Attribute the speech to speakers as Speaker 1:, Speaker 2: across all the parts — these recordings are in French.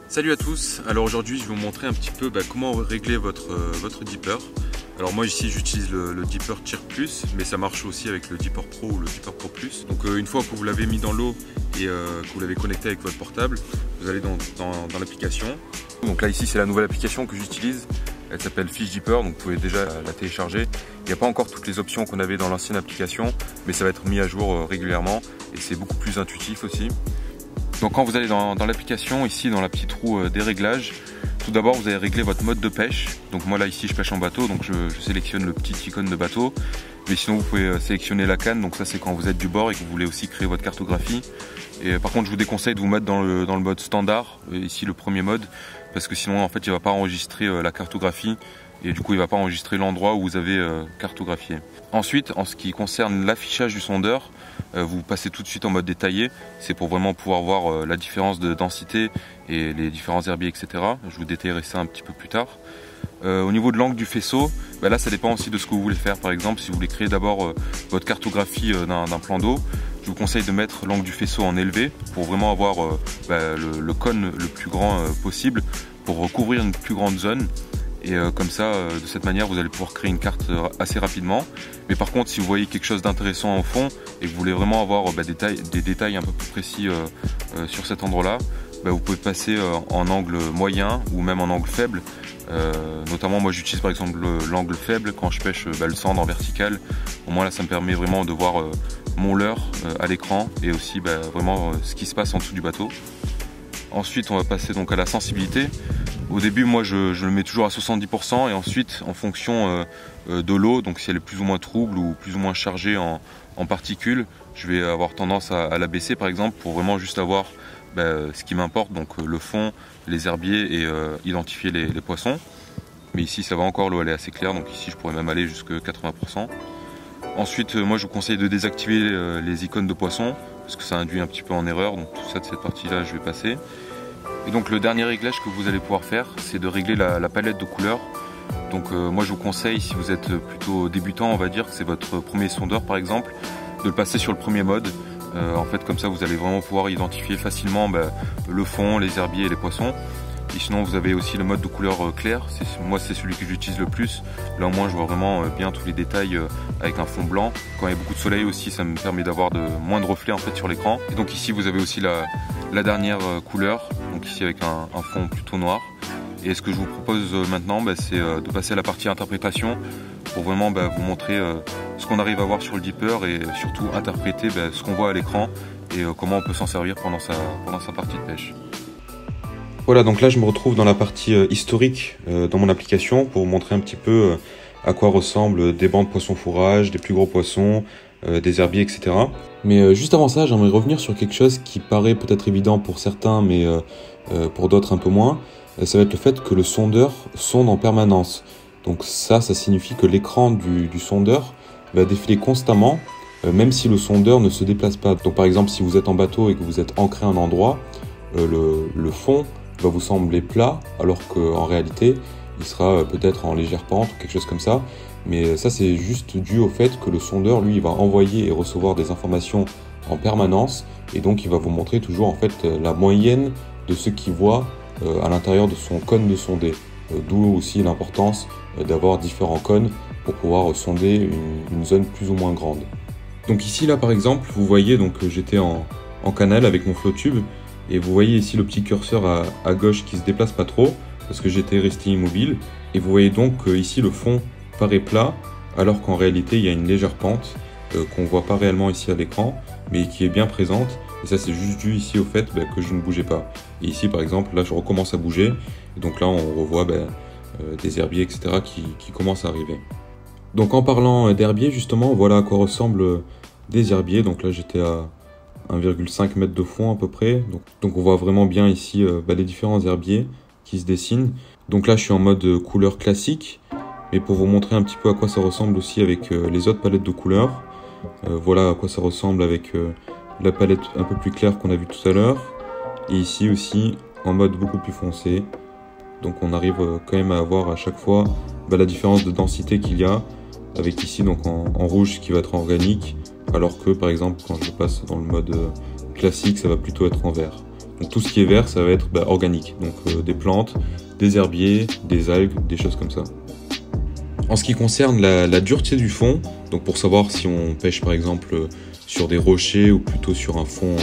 Speaker 1: Salut à tous, alors aujourd'hui je vais vous montrer un petit peu comment régler votre dipper. Alors moi ici j'utilise le dipper Tir Plus, mais ça marche aussi avec le dipper Pro ou le dipper Pro Plus. Donc une fois que vous l'avez mis dans l'eau et que vous l'avez connecté avec votre portable, vous allez dans l'application. Donc là ici c'est la nouvelle application que j'utilise, elle s'appelle Fish Dipper, donc vous pouvez déjà la télécharger. Il n'y a pas encore toutes les options qu'on avait dans l'ancienne application, mais ça va être mis à jour régulièrement et c'est beaucoup plus intuitif aussi. Donc quand vous allez dans l'application, ici dans la petite roue des réglages, tout d'abord vous allez régler votre mode de pêche. Donc moi là ici je pêche en bateau, donc je sélectionne le petit icône de bateau. Mais sinon vous pouvez sélectionner la canne, donc ça c'est quand vous êtes du bord et que vous voulez aussi créer votre cartographie. Et par contre je vous déconseille de vous mettre dans le mode standard, ici le premier mode, parce que sinon en fait il ne va pas enregistrer la cartographie. Et du coup il ne va pas enregistrer l'endroit où vous avez cartographié. Ensuite, en ce qui concerne l'affichage du sondeur, vous passez tout de suite en mode détaillé. C'est pour vraiment pouvoir voir la différence de densité et les différents herbiers, etc. Je vous détaillerai ça un petit peu plus tard. Au niveau de l'angle du faisceau, là ça dépend aussi de ce que vous voulez faire. Par exemple, si vous voulez créer d'abord votre cartographie d'un plan d'eau, je vous conseille de mettre l'angle du faisceau en élevé pour vraiment avoir le cône le plus grand possible pour recouvrir une plus grande zone. Et comme ça, de cette manière, vous allez pouvoir créer une carte assez rapidement. Mais par contre, si vous voyez quelque chose d'intéressant au fond et que vous voulez vraiment avoir des détails un peu plus précis sur cet endroit-là, vous pouvez passer en angle moyen ou même en angle faible. Notamment, moi j'utilise par exemple l'angle faible quand je pêche le sand en vertical. Au moins là, ça me permet vraiment de voir mon leurre à l'écran et aussi vraiment ce qui se passe en dessous du bateau. Ensuite, on va passer donc à la sensibilité. Au début, moi, je le mets toujours à 70% et ensuite, en fonction de l'eau, donc si elle est plus ou moins trouble ou plus ou moins chargée en particules, je vais avoir tendance à la baisser, par exemple, pour vraiment juste avoir ce qui m'importe, donc le fond, les herbiers et identifier les poissons. Mais ici, ça va encore, l'eau elle est assez claire, donc ici, je pourrais même aller jusqu'à 80%. Ensuite, moi, je vous conseille de désactiver les icônes de poissons, parce que ça induit un petit peu en erreur, donc tout ça de cette partie-là, je vais passer. Et donc le dernier réglage que vous allez pouvoir faire, c'est de régler la palette de couleurs. Donc moi je vous conseille, si vous êtes plutôt débutant, on va dire que c'est votre premier sondeur par exemple, de le passer sur le premier mode. En fait comme ça vous allez vraiment pouvoir identifier facilement le fond, les herbiers et les poissons. Et sinon vous avez aussi le mode de couleur clair, moi c'est celui que j'utilise le plus. Là au moins je vois vraiment bien tous les détails avec un fond blanc. Quand il y a beaucoup de soleil aussi, ça me permet d'avoir moins de reflets en fait sur l'écran. Et donc ici vous avez aussi la dernière couleur, donc ici avec un fond plutôt noir. Et ce que je vous propose maintenant, c'est de passer à la partie interprétation pour vraiment vous montrer ce qu'on arrive à voir sur le dipper et surtout interpréter ce qu'on voit à l'écran et comment on peut s'en servir pendant sa partie de pêche. Voilà, donc là je me retrouve dans la partie historique dans mon application pour vous montrer un petit peu à quoi ressemblent des bancs de poissons fourrage, des plus gros poissons, des herbiers, etc. Mais juste avant ça, j'aimerais revenir sur quelque chose qui paraît peut-être évident pour certains, mais pour d'autres un peu moins. Ça va être le fait que le sondeur sonde en permanence. Donc ça signifie que l'écran du sondeur va défiler constamment, même si le sondeur ne se déplace pas. Donc par exemple, si vous êtes en bateau et que vous êtes ancré à un endroit, le fond va vous sembler plat, alors qu'en réalité, il sera peut-être en légère pente ou quelque chose comme ça. Mais ça, c'est juste dû au fait que le sondeur, lui, il va envoyer et recevoir des informations en permanence. Et donc, il va vous montrer toujours en fait la moyenne de ce qu'il voit à l'intérieur de son cône de sondé. D'où aussi l'importance d'avoir différents cônes pour pouvoir sonder une zone plus ou moins grande. Donc ici, là, par exemple, vous voyez, donc j'étais en canal avec mon flow tube. Et vous voyez ici le petit curseur à gauche qui se déplace pas trop parce que j'étais resté immobile. Et vous voyez donc ici le fond paraît plat alors qu'en réalité il y a une légère pente qu'on voit pas réellement ici à l'écran mais qui est bien présente. Et ça c'est juste dû ici au fait que je ne bougeais pas. Et ici par exemple là je recommence à bouger. Et donc là on revoit des herbiers etc. qui commencent à arriver. Donc en parlant d'herbiers justement, voilà à quoi ressemblent des herbiers. Donc là j'étais à 1,5 m de fond à peu près. Donc on voit vraiment bien ici les différents herbiers qui se dessinent. Donc là je suis en mode couleur classique. Mais pour vous montrer un petit peu à quoi ça ressemble aussi avec les autres palettes de couleurs. Voilà à quoi ça ressemble avec la palette un peu plus claire qu'on a vue tout à l'heure. Et ici aussi en mode beaucoup plus foncé. Donc on arrive quand même à avoir à chaque fois la différence de densité qu'il y a. Avec ici donc en rouge qui va être organique. Alors que par exemple quand je passe dans le mode classique ça va plutôt être en vert. Donc tout ce qui est vert, ça va être organique, donc des plantes, des herbiers, des algues, des choses comme ça. En ce qui concerne la dureté du fond, donc pour savoir si on pêche par exemple sur des rochers ou plutôt sur un fond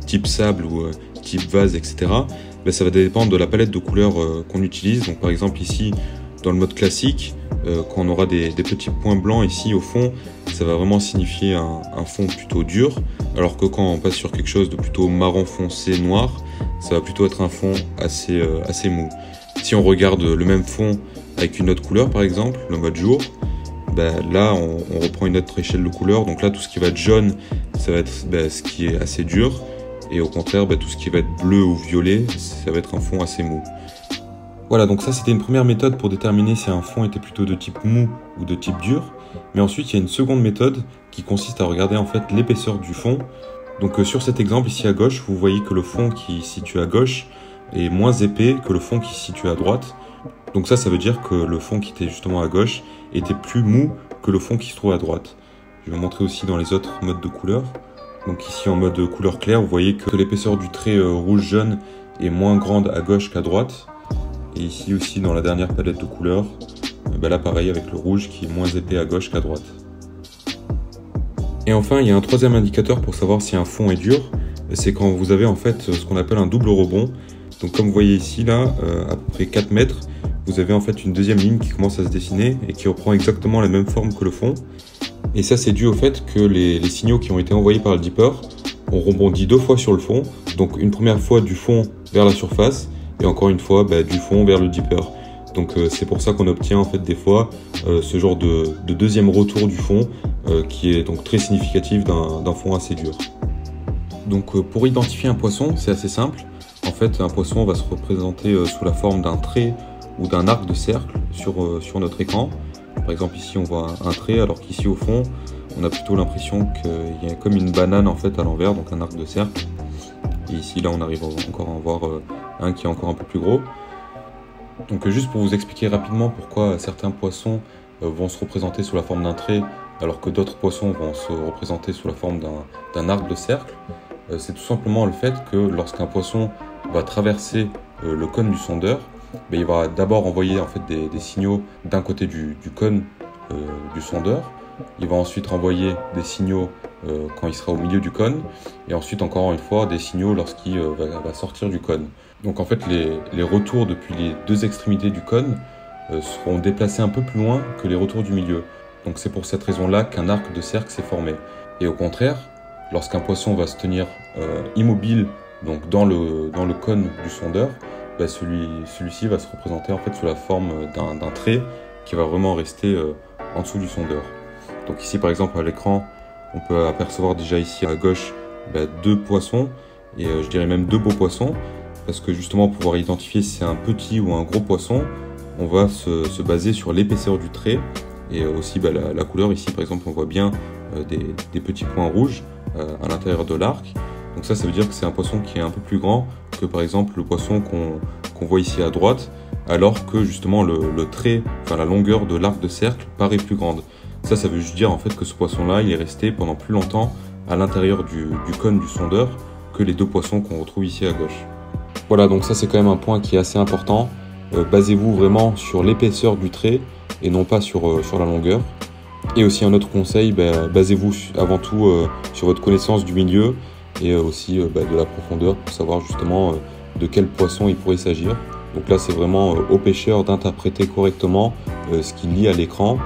Speaker 1: type sable ou type vase, etc., ça va dépendre de la palette de couleurs qu'on utilise. Donc par exemple ici, dans le mode classique, quand on aura des petits points blancs ici au fond, ça va vraiment signifier un fond plutôt dur, alors que quand on passe sur quelque chose de plutôt marron foncé noir, ça va plutôt être un fond assez mou. Si on regarde le même fond avec une autre couleur par exemple, le mode jour, là on reprend une autre échelle de couleurs. Donc là tout ce qui va être jaune, ça va être ce qui est assez dur, et au contraire tout ce qui va être bleu ou violet, ça va être un fond assez mou. Voilà, donc ça c'était une première méthode pour déterminer si un fond était plutôt de type mou ou de type dur. Mais ensuite il y a une seconde méthode qui consiste à regarder en fait l'épaisseur du fond. Donc sur cet exemple ici à gauche, vous voyez que le fond qui se situe à gauche est moins épais que le fond qui se situe à droite. Donc ça veut dire que le fond qui était justement à gauche était plus mou que le fond qui se trouve à droite. Je vais vous montrer aussi dans les autres modes de couleur. Donc ici en mode couleur claire, vous voyez que l'épaisseur du trait rouge-jaune est moins grande à gauche qu'à droite. Et ici aussi dans la dernière palette de couleurs, là pareil avec le rouge qui est moins épais à gauche qu'à droite. Et enfin il y a un troisième indicateur pour savoir si un fond est dur, c'est quand vous avez en fait ce qu'on appelle un double rebond. Donc comme vous voyez ici là, à peu près 4 mètres, vous avez en fait une deuxième ligne qui commence à se dessiner et qui reprend exactement la même forme que le fond. Et ça c'est dû au fait que les signaux qui ont été envoyés par le dipper ont rebondi 2 fois sur le fond. Donc une première fois du fond vers la surface, et encore une fois du fond vers le dipper. Donc c'est pour ça qu'on obtient en fait des fois ce genre de deuxième retour du fond qui est donc très significatif d'un fond assez dur. Donc pour identifier un poisson, c'est assez simple. En fait un poisson va se représenter sous la forme d'un trait ou d'un arc de cercle sur notre écran. Par exemple ici on voit un trait, alors qu'ici au fond on a plutôt l'impression qu'il y a comme une banane en fait à l'envers, donc un arc de cercle. Et ici là on arrive encore à en voir un qui est encore un peu plus gros. Donc juste pour vous expliquer rapidement pourquoi certains poissons vont se représenter sous la forme d'un trait alors que d'autres poissons vont se représenter sous la forme d'un arc de cercle, c'est tout simplement le fait que lorsqu'un poisson va traverser le cône du sondeur, il va d'abord envoyer en fait des signaux d'un côté du cône du sondeur. Il va ensuite renvoyer des signaux quand il sera au milieu du cône, et ensuite encore une fois des signaux lorsqu'il va sortir du cône. Donc en fait les retours depuis les deux extrémités du cône seront déplacés un peu plus loin que les retours du milieu. Donc c'est pour cette raison-là qu'un arc de cercle s'est formé. Et au contraire, lorsqu'un poisson va se tenir immobile donc dans le cône du sondeur, celui-ci va se représenter en fait sous la forme d'un trait qui va vraiment rester en dessous du sondeur. Donc ici par exemple à l'écran, on peut apercevoir déjà ici à gauche deux poissons, et je dirais même deux beaux poissons, parce que justement pour pouvoir identifier si c'est un petit ou un gros poisson, on va se baser sur l'épaisseur du trait, et aussi la couleur. Ici par exemple on voit bien des petits points rouges à l'intérieur de l'arc. Donc ça veut dire que c'est un poisson qui est un peu plus grand que par exemple le poisson qu'on voit ici à droite, alors que justement le trait, la longueur de l'arc de cercle paraît plus grande. Ça veut juste dire en fait que ce poisson-là, il est resté pendant plus longtemps à l'intérieur du cône du sondeur que les deux poissons qu'on retrouve ici à gauche. Voilà, donc ça c'est quand même un point qui est assez important. Basez-vous vraiment sur l'épaisseur du trait et non pas sur la longueur. Et aussi un autre conseil, basez-vous avant tout sur votre connaissance du milieu et aussi de la profondeur pour savoir justement de quel poisson il pourrait s'agir. Donc là c'est vraiment au pêcheur d'interpréter correctement ce qu'il lit à l'écran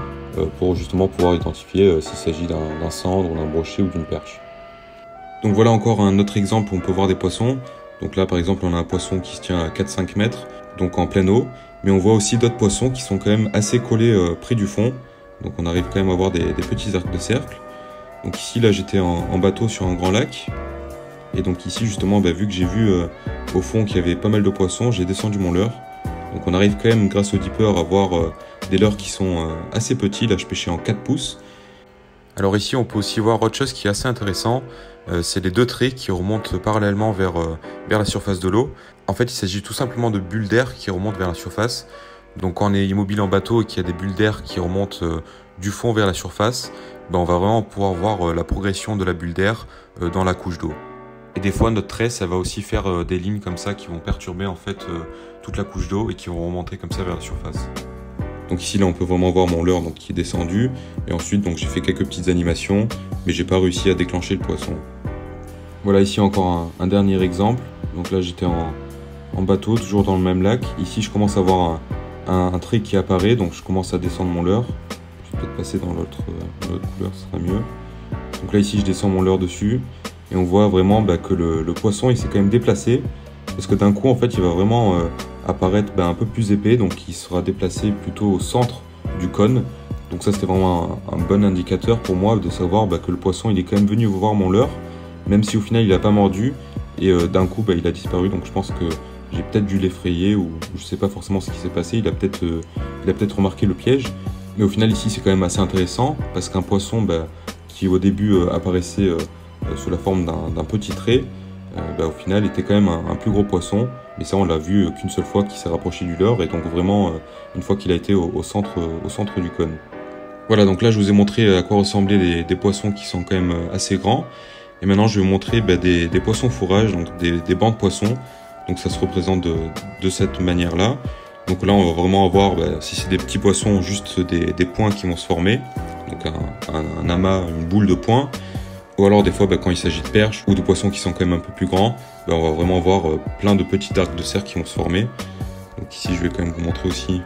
Speaker 1: pour justement pouvoir identifier s'il s'agit d'un cendre, d'un brochet ou d'une perche. Donc voilà encore un autre exemple où on peut voir des poissons. Donc là par exemple on a un poisson qui se tient à 4-5 mètres, donc en pleine eau, mais on voit aussi d'autres poissons qui sont quand même assez collés près du fond. Donc on arrive quand même à voir des petits arcs de cercle. Donc ici là j'étais en bateau sur un grand lac, et donc ici justement vu que j'ai vu au fond qu'il y avait pas mal de poissons, j'ai descendu mon leurre. Donc on arrive quand même grâce au dipper à voir des leurres qui sont assez petits. Là je pêchais en 4 pouces. Alors ici on peut aussi voir autre chose qui est assez intéressant, c'est les deux traits qui remontent parallèlement vers la surface de l'eau. En fait il s'agit tout simplement de bulles d'air qui remontent vers la surface. Donc quand on est immobile en bateau et qu'il y a des bulles d'air qui remontent du fond vers la surface, on va vraiment pouvoir voir la progression de la bulle d'air dans la couche d'eau. Et des fois notre trait ça va aussi faire des lignes comme ça qui vont perturber en fait toute la couche d'eau et qui vont remonter comme ça vers la surface. Donc ici là on peut vraiment voir mon leurre donc, qui est descendu, et ensuite donc j'ai fait quelques petites animations mais j'ai pas réussi à déclencher le poisson. Voilà, ici encore un dernier exemple. Donc là j'étais en bateau, toujours dans le même lac. Ici je commence à voir un trait qui apparaît, donc je commence à descendre mon leurre. Je vais peut-être passer dans l'autre couleur, ce sera mieux. Donc là ici je descends mon leurre dessus et on voit vraiment que le poisson il s'est quand même déplacé, parce que d'un coup en fait il va vraiment apparaître un peu plus épais, donc il sera déplacé plutôt au centre du cône. Donc ça c'était vraiment un bon indicateur pour moi de savoir que le poisson il est quand même venu voir mon leurre, même si au final il n'a pas mordu, et d'un coup il a disparu. Donc je pense que j'ai peut-être dû l'effrayer, ou je sais pas forcément ce qui s'est passé, il a peut-être remarqué le piège. Mais au final ici c'est quand même assez intéressant, parce qu'un poisson qui au début apparaissait sous la forme d'un petit trait, au final était quand même un plus gros poisson. Mais ça on l'a vu qu'une seule fois qu'il s'est rapproché du leurre, et donc vraiment une fois qu'il a été au centre du cône. Voilà, donc là je vous ai montré à quoi ressemblaient des poissons qui sont quand même assez grands. Et maintenant je vais vous montrer des poissons fourrage, donc des bancs de poissons. Donc ça se représente de cette manière là. Donc là on va vraiment avoir, si c'est des petits poissons, juste des points qui vont se former. Donc un amas, une boule de points. Ou alors des fois quand il s'agit de perches ou de poissons qui sont quand même un peu plus grands, on va vraiment avoir plein de petits arcs de cercle qui vont se former. Donc ici je vais quand même vous montrer aussi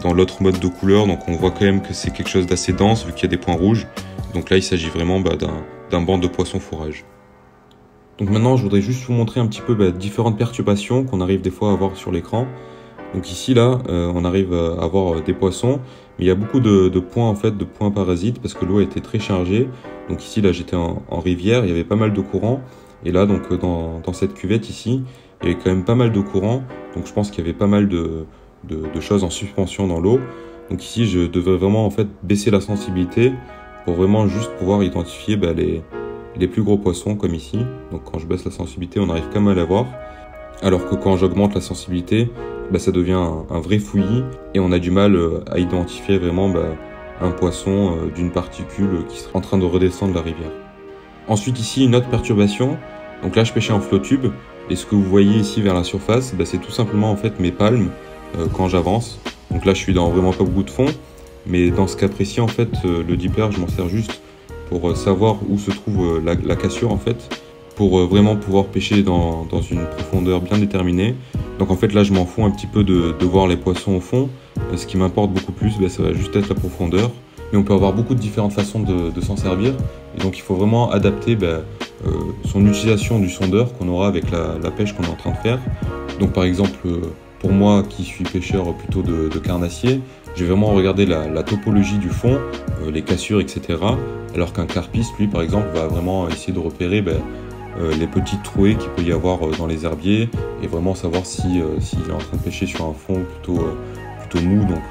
Speaker 1: dans l'autre mode de couleur. Donc on voit quand même que c'est quelque chose d'assez dense vu qu'il y a des points rouges. Donc là il s'agit vraiment d'un banc de poissons fourrage. Donc maintenant je voudrais juste vous montrer un petit peu différentes perturbations qu'on arrive des fois à voir sur l'écran. Donc ici là on arrive à avoir des poissons, mais il y a beaucoup de points en fait, de points parasites, parce que l'eau était très chargée. Donc ici là j'étais en rivière, il y avait pas mal de courant, et là donc dans cette cuvette ici il y avait quand même pas mal de courant, donc je pense qu'il y avait pas mal de choses en suspension dans l'eau. Donc ici je devais vraiment en fait baisser la sensibilité pour vraiment juste pouvoir identifier les plus gros poissons comme ici. Donc quand je baisse la sensibilité on arrive quand même à les voir, alors que quand j'augmente la sensibilité ça devient un vrai fouillis et on a du mal à identifier vraiment un poisson d'une particule qui serait en train de redescendre la rivière. Ensuite ici une autre perturbation, donc là je pêchais en flow tube, et ce que vous voyez ici vers la surface c'est tout simplement en fait mes palmes quand j'avance. Donc là je suis dans vraiment pas beaucoup de fond, mais dans ce cas précis en fait le dipper je m'en sers juste pour savoir où se trouve la cassure en fait, pour vraiment pouvoir pêcher dans une profondeur bien déterminée. Donc en fait là je m'en fous un petit peu de voir les poissons au fond. Ce qui m'importe beaucoup plus ça va juste être la profondeur. Mais on peut avoir beaucoup de différentes façons de s'en servir, et donc il faut vraiment adapter son utilisation du sondeur qu'on aura avec la pêche qu'on est en train de faire. Donc par exemple pour moi qui suis pêcheur plutôt de carnassier, je vais vraiment regarder la topologie du fond, les cassures, etc. Alors qu'un carpiste, lui par exemple, va vraiment essayer de repérer les petites trouées qu'il peut y avoir dans les herbiers, et vraiment savoir s'il est en train de pêcher sur un fond plutôt mou, donc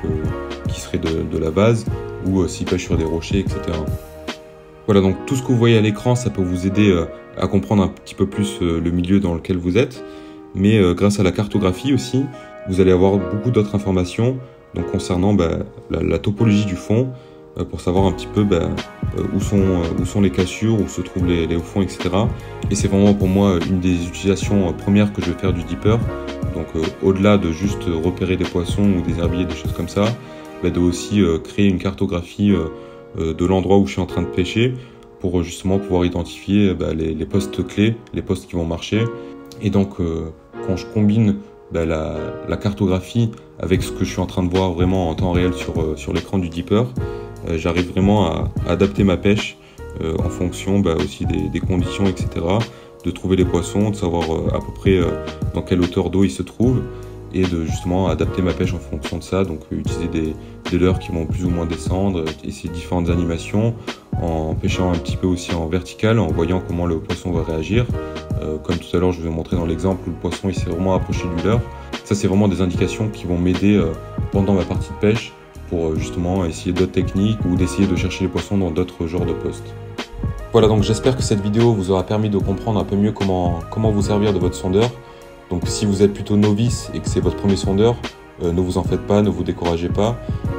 Speaker 1: qui serait de la base, ou s'il pêche sur des rochers, etc. Voilà, donc tout ce que vous voyez à l'écran, ça peut vous aider à comprendre un petit peu plus le milieu dans lequel vous êtes. Mais grâce à la cartographie aussi, vous allez avoir beaucoup d'autres informations donc concernant la topologie du fond, pour savoir un petit peu où sont les cassures, où se trouvent les hauts fonds, etc. Et c'est vraiment pour moi une des utilisations premières que je vais faire du dipper. Donc au-delà de juste repérer des poissons ou des herbiers, des choses comme ça, de aussi créer une cartographie de l'endroit où je suis en train de pêcher, pour justement pouvoir identifier les postes clés, les postes qui vont marcher. Et donc quand je combine la cartographie avec ce que je suis en train de voir vraiment en temps réel sur l'écran du dipper, j'arrive vraiment à adapter ma pêche en fonction aussi des conditions, etc. De trouver les poissons, de savoir à peu près dans quelle hauteur d'eau ils se trouvent, et de justement adapter ma pêche en fonction de ça. Donc utiliser des leurres qui vont plus ou moins descendre, essayer différentes animations, en pêchant un petit peu aussi en vertical, en voyant comment le poisson va réagir. Comme tout à l'heure je vous ai montré dans l'exemple où le poisson il s'est vraiment approché du leurre. Ça c'est vraiment des indications qui vont m'aider pendant ma partie de pêche, pour justement essayer d'autres techniques, ou d'essayer de chercher les poissons dans d'autres genres de postes. Voilà, donc j'espère que cette vidéo vous aura permis de comprendre un peu mieux comment vous servir de votre sondeur. Donc si vous êtes plutôt novice et que c'est votre premier sondeur, ne vous en faites pas, ne vous découragez pas.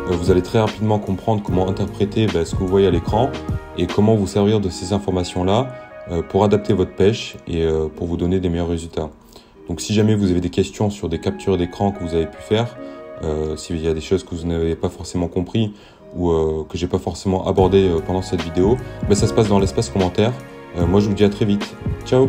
Speaker 1: Vous allez très rapidement comprendre comment interpréter ce que vous voyez à l'écran, et comment vous servir de ces informations-là pour adapter votre pêche et pour vous donner des meilleurs résultats. Donc si jamais vous avez des questions sur des captures d'écran que vous avez pu faire, s'il y a des choses que vous n'avez pas forcément compris ou que j'ai pas forcément abordé pendant cette vidéo, ça se passe dans l'espace commentaire. Moi je vous dis à très vite. Ciao!